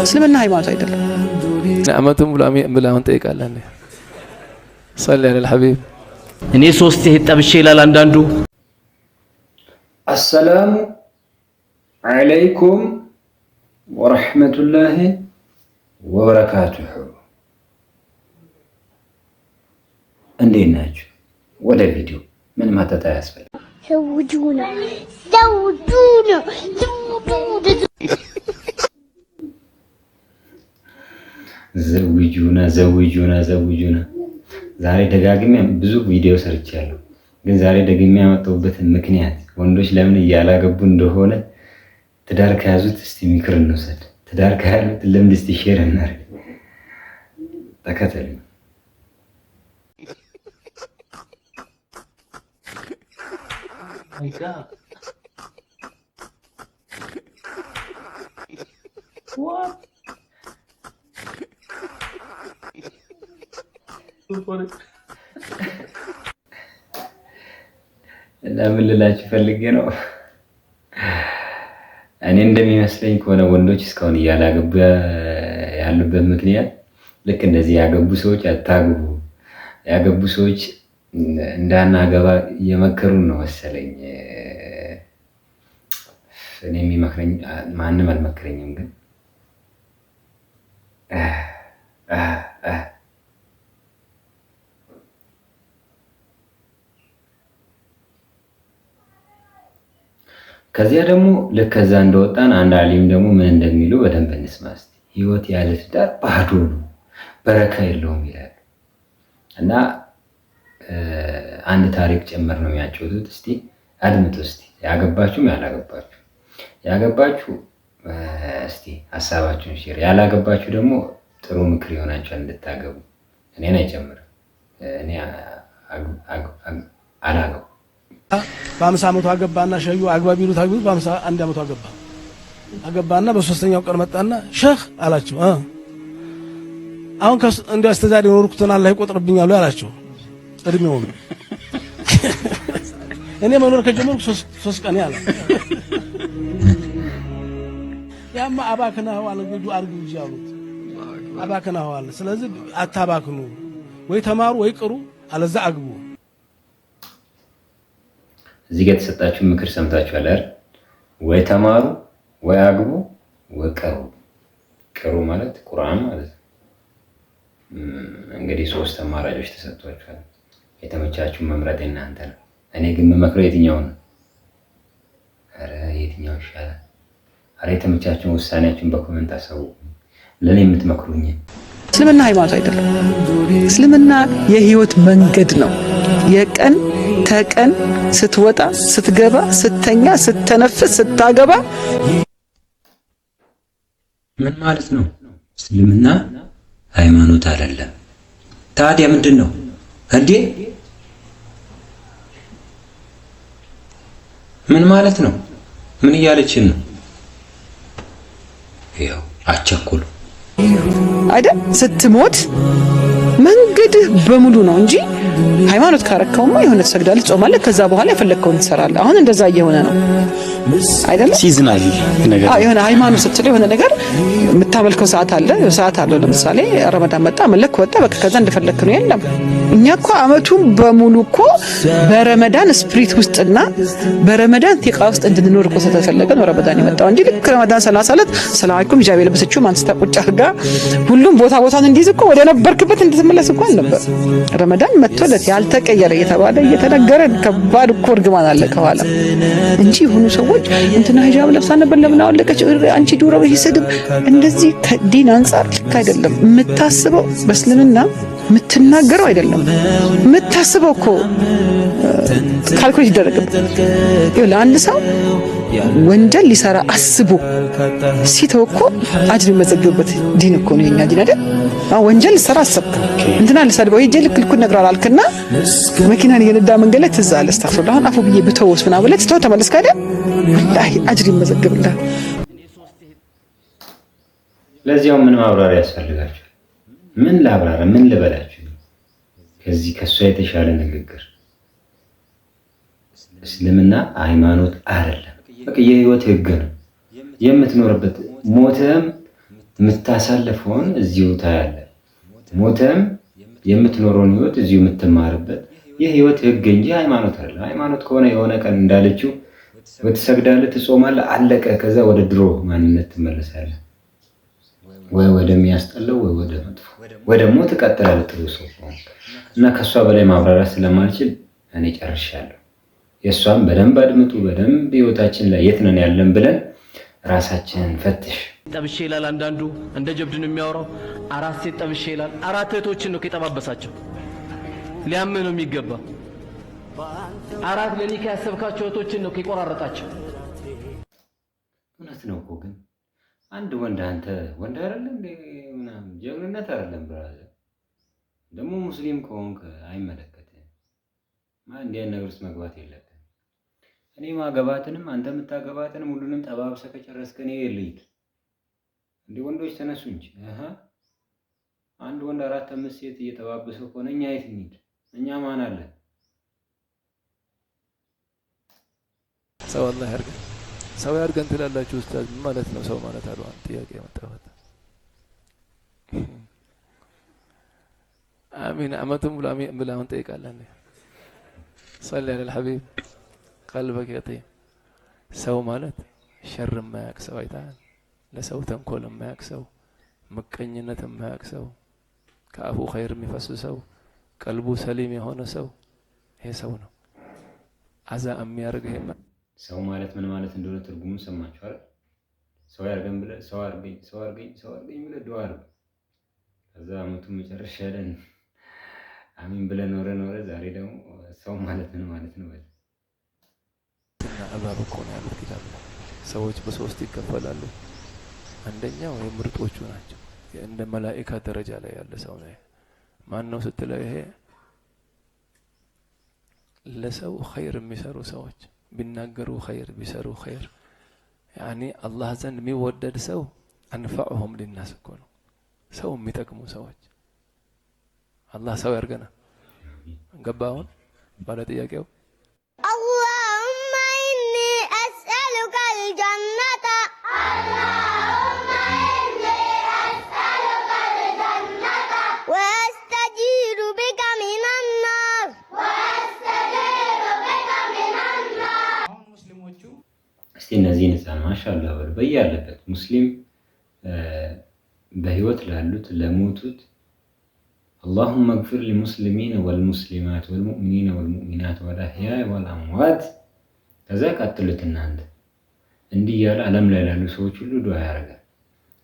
እስልምና ሃይማኖት አይደለም። አመቱን ብላ አሁን ጠይቃለህ። صلي على الحبيب እኔ ሶስት ጠብሼ ይላል አንዳንዱ። አሰላሙ አለይኩም ወራህመቱላሂ ወበረካቱሁ። እንዴት ናችሁ? ወደ ቪዲዮ ምን ማተታ ያስፈልጋል? ዘውጁና ዛሬ ደጋግሜ ብዙ ቪዲዮ ሰርቻለሁ፣ ግን ዛሬ ደግሜ ያመጣሁበትን ምክንያት ወንዶች ለምን እያላገቡ እንደሆነ ትዳር ከያዙት እስቲ ምክር እንውሰድ። ትዳር ከያዙት ለምን እስቲ ሼር እናድርግ። ተከተሉ። እና ምን ልላችሁ ፈልጌ ነው፣ እኔ እንደሚመስለኝ ከሆነ ወንዶች እስካሁን እያላገቡ ያሉበት ምክንያት ልክ እንደዚህ ያገቡ ሰዎች አታግቡ፣ ያገቡ ሰዎች እንዳናገባ እየመከሩን ነው መሰለኝ። እኔ የሚመክረኝ ማንም አልመከረኝም፣ ግን ከዚያ ደግሞ ልክ ከዛ እንደወጣን አንድ አሊም ደግሞ ምን እንደሚሉ በደንብ እንስማ እስቲ። ህይወት ያለ ትዳር ባዶ ነው፣ በረካ የለውም ይላል። እና አንድ ታሪክ ጭምር ነው የሚያጫውቱት። እስቲ አድምጡ እስቲ። ያገባችሁም ያላገባችሁ፣ ያገባችሁ እስቲ ሀሳባችሁን ሼር፣ ያላገባችሁ ደግሞ ጥሩ ምክር ይሆናችኋል እንድታገቡ። እኔን አይጨምርም፣ እኔ አላገቡ። በ50 ዓመቱ አገባና ሸዩ አግባብ ይሉት አግብቶ በ51 ዓመቱ አገባና በሶስተኛው ቀን መጣና ሼህ አላቸው፣ አሁን እንደው አስተዛሪ ኖርኩትና አላህ ይቆጥርብኛል አላቸው። እድሜው እኔ መኖር ከጀመርኩ 3 ቀን ያለ ያማ አባክናው አለ ግዱ አርጉ ይያሉት አባክናው አለ። ስለዚህ አታባክኑ፣ ወይ ተማሩ ወይ ቅሩ፣ አለዛ አግቡ። እዚህ ጋር የተሰጣችሁ ምክር ሰምታችኋል አይደል? ወይ ተማሩ ወይ አግቡ ወይ ቅሩ። ቅሩ ማለት ቁርአን ማለት ነው። እንግዲህ 3 አማራጮች ተሰጥቷችኋል። የተመቻችሁን መምረጥ እናንተ ነው። እኔ ግን የምመክረው የትኛው ነው? አረ የትኛው ይሻላል? አረ የተመቻችሁን ውሳኔያችሁን በኮሜንት አሳውቁ። ለኔ የምትመክሩኝ። እስልምና ሃይማኖት አይደለም። እስልምና የህይወት መንገድ ነው። የቀን ተቀን ስትወጣ ስትገባ ስተኛ ስተነፍስ ስታገባ። ምን ማለት ነው? እስልምና ሃይማኖት አይደለም። ታዲያ ምንድን ነው እንዴ? ምን ማለት ነው? ምን እያለችን ነው? ያው አቸኩሉ አይደል? ስትሞት መንገድህ በሙሉ ነው እንጂ ሃይማኖት ካረከውማ የሆነ ትሰግዳለህ፣ ትጾማለህ፣ ከዛ በኋላ የፈለግከውን ትሰራለህ። አሁን እንደዛ እየሆነ ነው አይደል? ሲዝናል ነገር የሆነ ሃይማኖት ስትል የሆነ ነገር የምታመልከው ሰዓት አለ፣ ሰዓት አለው። ለምሳሌ ረመዳን መጣ መለክ ወጣ፣ በቃ ከዛ እንደፈለክ ነው። የለም እኛ እኮ አመቱን በሙሉ እኮ በረመዳን ስፕሪት ውስጥና በረመዳን ቲቃ ውስጥ እንድንኖር እኮ ስለተፈለገ ነው ረመዳን የመጣው እንጂ ልክ ረመዳን 30 ዕለት ሰላም አለይኩም ሂጃብ የለበሰችው ማንስታ ቁጭ አድርጋ ሁሉም ቦታውን እንዲይዝ እኮ ወደ ነበርክበት እንድትመለስ እኮ አልነበር። ረመዳን መጥቶለት ያልተቀየረ እየተባለ እየተነገረ ከባድ እኮ እርግማን አለ ከኋላ እንጂ የሆኑ ሰዎች እንትና ሂጃብ ለብሳ ነበር ለምን አወለቀች አንቺ ዱሮ ይስድብ እንደዚህ ከዲን አንፃር ልክ አይደለም። የምታስበው በእስልምና የምትናገረው አይደለም የምታስበው እኮ ካልኩሌት ይደረግበት። ለአንድ ሰው ወንጀል ሊሰራ አስቦ ሲተው እኮ አጅር የሚመዘግብበት ዲን እኮ ነው የኛ ዲን አይደል? ወንጀል ሊሰራ አሰብክ እንትና ልሰድበው ሂጅ ልክ ነግሯል አልክና መኪናን እየነዳ መንገድ ላይ ትዝ አለ አስተግፍሩላህ አሁን አፉ ብዬ ብተውስ ምናምን ብለህ ትተው ተመለስክ አይደል? ወላሂ አጅር ይመዘግብልሃል። ለዚያው ምን ማብራሪያ ያስፈልጋችሁ? ምን ላብራራ? ምን ልበላችሁ? ከዚህ ከሷ የተሻለ ንግግር እስልምና ሃይማኖት አይደለም። በቃ የህይወት ህግ ነው የምትኖርበት። ሞተም የምታሳልፈውን እዚሁ ታያለህ። ሞተም የምትኖረውን ህይወት እዚሁ የምትማርበት የህይወት ህግ እንጂ ሃይማኖት አይደለም። ሃይማኖት ከሆነ የሆነ ቀን እንዳለችው ወትሰግዳለህ፣ ትጾማለህ፣ አለቀ። ከዛ ወደ ድሮ ማንነት ትመለሳለህ፣ ወይ ወደሚያስጠላው ወይ ወደ መጥፎ ወይ ደግሞ ትቀጥላለህ ጥሩ ሰው እና ከሷ በላይ ማብራራት ስለማልችል እኔ ጨርሻለሁ። የሷን በደንብ አድምጡ። በደንብ ህይወታችን ላይ የት ነን ያለን ብለን ራሳችንን ፈትሽ። ጠብሼ ይላል አንዳንዱ፣ እንደ ጀብድ ነው የሚያወራው። 4 ሴት ጠብሼ ይላል። 4 እህቶችን ነው ከጠባበሳቸው። ሊያምህ ነው የሚገባ። 4 ለኒካ ያሰብካቸው እህቶችን ነው ከቆራረጣቸው። እውነት ነው እኮ ግን አንድ ወንድ አንተ ወንድ አይደለም እንዴ? ምናምን ጀግንነት አይደለም ብራዘር። ደግሞ ሙስሊም ከሆንክ አይመለከትህም። እንዲህ አይነት ነገር ውስጥ መግባት የለብህም። እኔ ማገባትንም አንተ የምታገባትንም ሁሉንም ጠባብሰህ ከጨረስክ እኔ ልሂድ እንዴ? ወንዶች ተነሱ እንጂ አንድ ወንድ 4 5 ሴት እየጠባበሰ ከሆነ እኛ የት እንሂድ? እኛ ማን አለ? ሰው አላህ ያርገን፣ ሰው ያርገን ትላላችሁ ኡስታዝ። ምን ማለት ነው ሰው ማለት? አሉ አንድ ጥያቄ መጣበት። አሚን አመቱም ብላ አሚን ብላ አሁን ጠይቃለን። ሰለ ዐለል ሐቢብ ቀልበክ የጢም። ሰው ማለት ሸር የማያውቅ ሰው አይታል። ለሰው ተንኮል የማያውቅ ሰው፣ ምቀኝነት የማያውቅ ሰው፣ ከአፉ ኸይር የሚፈስ ሰው፣ ቀልቡ ሰሊም የሆነ ሰው፣ ይሄ ሰው ነው። አዛ የሚያርግ ይሄ ሰው ማለት ምን ማለት እንደሆነ ትርጉሙን ሰማችሁ አይደል? ሰው ያርገን ብለህ ሰው አርገኝ ሰው አርገኝ ሰው አርገኝ ብለህ ዱዓ አርግ። ከዛ አመቱ መጨረሻ ያለን አሚን ብለህ ኖረ። ዛሬ ደግሞ ሰው ማለት ምን ማለት ነው? እና አባብ እኮ ነው ያሉት ኪታብ ላይ ሰዎች በ3 ይከፈላሉ። አንደኛው የምርጦቹ ናቸው። እንደ መላእክት ደረጃ ላይ ያለ ሰው ነው። ማን ነው ስትለው ይሄ ለሰው ኸይር የሚሰሩ ሰዎች ቢናገሩ ኸይር ቢሰሩ ኸይር ያኒ አላህ ዘንድ የሚወደድ ሰው አንፈዑሁም ሊናስ እኮ ነው። ሰው የሚጠቅሙ ሰዎች አላህ ሰው ያርገና። ገባውን ባለ ጥያቄው اللهم إني أسألك الجنة اللهم إني أسألك الجنة وأستجير بك من النار وأستجير بك من النار. እስቲ እነዚህን ህፃን ማሻአላህ በል በያለበት ሙስሊም በህይወት ላሉት ለሞቱት اللهم اغفر للمسلمين والمسلمات والمؤمنين والمؤمنات والأحياء والأموات ከዛ ቀጥሉት እናንተ እንዲህ ያለ ዓለም ላይ ላሉ ሰዎች ሁሉ ዱዓ ያደርጋል።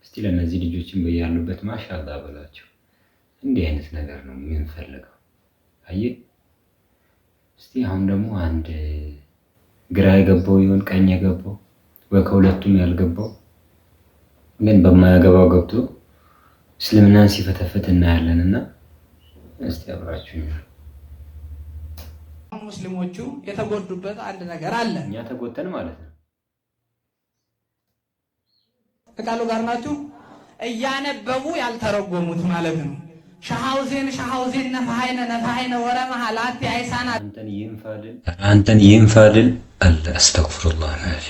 እስቲ ለነዚህ ልጆችን በያሉበት ማሻአላህ በላቸው። እንዲህ አይነት ነገር ነው የምንፈልገው። አየህ እስቲ አሁን ደግሞ አንድ ግራ የገባው ይሁን ቀኝ የገባው ወይ ከሁለቱም ያልገባው ግን በማያገባው ገብቶ እስልምናን ሲፈተፍት እናያለንና እስቲ አብራችሁ ሙስሊሞቹ የተጎዱበት አንድ ነገር አለ። እኛ ተጎተን ማለት ነው። ከቃሉ ጋር ናችሁ። እያነበቡ ያልተረጎሙት ማለት ነው። ሻሃውዜን ነፋሃይነ ወረመሃ ላቲ አይሳና አንተን ይንፋልል አለ አስተግፍሩላህ ማለት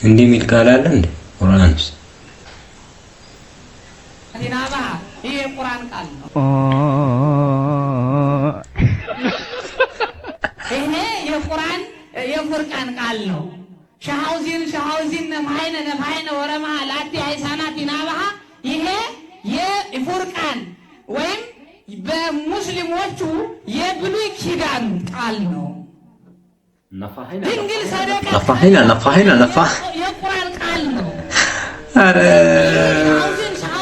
እንዲህ የሚል ቃል አለ እንዴ ቁርአን ውስጥ? ይሄ የቁርአን ቃል ነው። ይሄ የቁርአን የፉርቃን ቃል ነው። ሻሃውዚን ነፋሃይነ ወረመሃ ላቲ አይሳና ቲናባሃ ይሄ የፉርቃን ወይም በሙስሊሞቹ የብሉይ ኪዳን ቃል ነው። ድንግል ሰደቃ ነፋሃይና የቁርአን ቃል ነው። አረ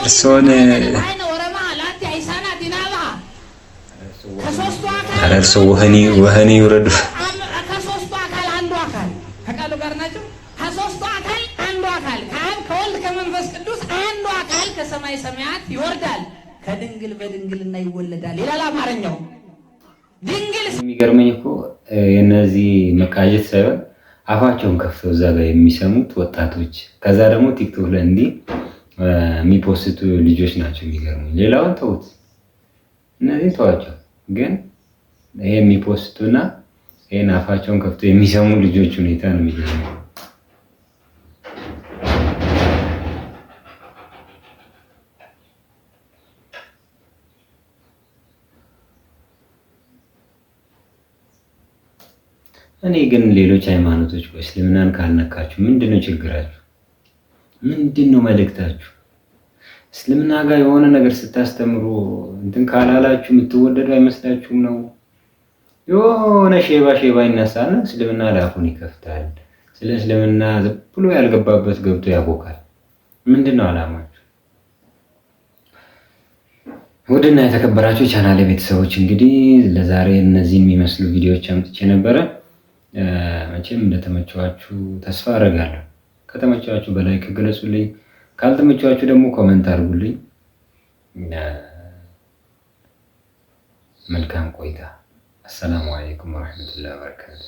እርሶን እርሶ ወህኒ ይውረዱ። ከሶስቱ አካል አንዱ አካል ከቃሉ ጋር ናቸው። ከሶስቱ አካል አንዱ አካል ከአብ ከወልድ ከመንፈስ ቅዱስ አንዱ አካል ከሰማይ ሰማያት ይወርዳል፣ ከድንግል በድንግልና ይወለዳል ይላል አማርኛው። ድንግል የሚገርመኝ እኮ የነዚህ መቃጀት ሳይሆን አፋቸውን ከፍተው እዛ ጋር የሚሰሙት ወጣቶች፣ ከዛ ደግሞ ቲክቶክ ላይ እንዲህ የሚፖስቱ ልጆች ናቸው የሚገርሙኝ። ሌላውን ተውት፣ እነዚህ ተዋቸው። ግን ይሄ የሚፖስቱና ይሄን አፋቸውን ከፍተው የሚሰሙ ልጆች ሁኔታ ነው የሚገርመኝ። እኔ ግን ሌሎች ሃይማኖቶች እስልምናን ካልነካችሁ ምንድነው ችግራችሁ? ምንድነው መልእክታችሁ? እስልምና ጋር የሆነ ነገር ስታስተምሩ እንትን ካላላችሁ የምትወደዱ አይመስላችሁም ነው? የሆነ ሼባ ይነሳና እስልምና ላፉን ይከፍታል። ስለ እስልምና ዝም ብሎ ያልገባበት ገብቶ ያቦካል። ምንድነው አላማችሁ? ውድና የተከበራችሁ ቻናሌ ቤተሰቦች እንግዲህ ለዛሬ እነዚህን የሚመስሉ ቪዲዮዎች አምጥቼ ነበረ። መቼም እንደተመቻችሁ ተስፋ አደርጋለሁ። ከተመቻችሁ በላይ ከገለጹልኝ፣ ካልተመቻችሁ ደግሞ ኮሜንት አድርጉልኝ። መልካም ቆይታ። አሰላሙ አለይኩም ወራህመቱላሂ ወበረካቱ።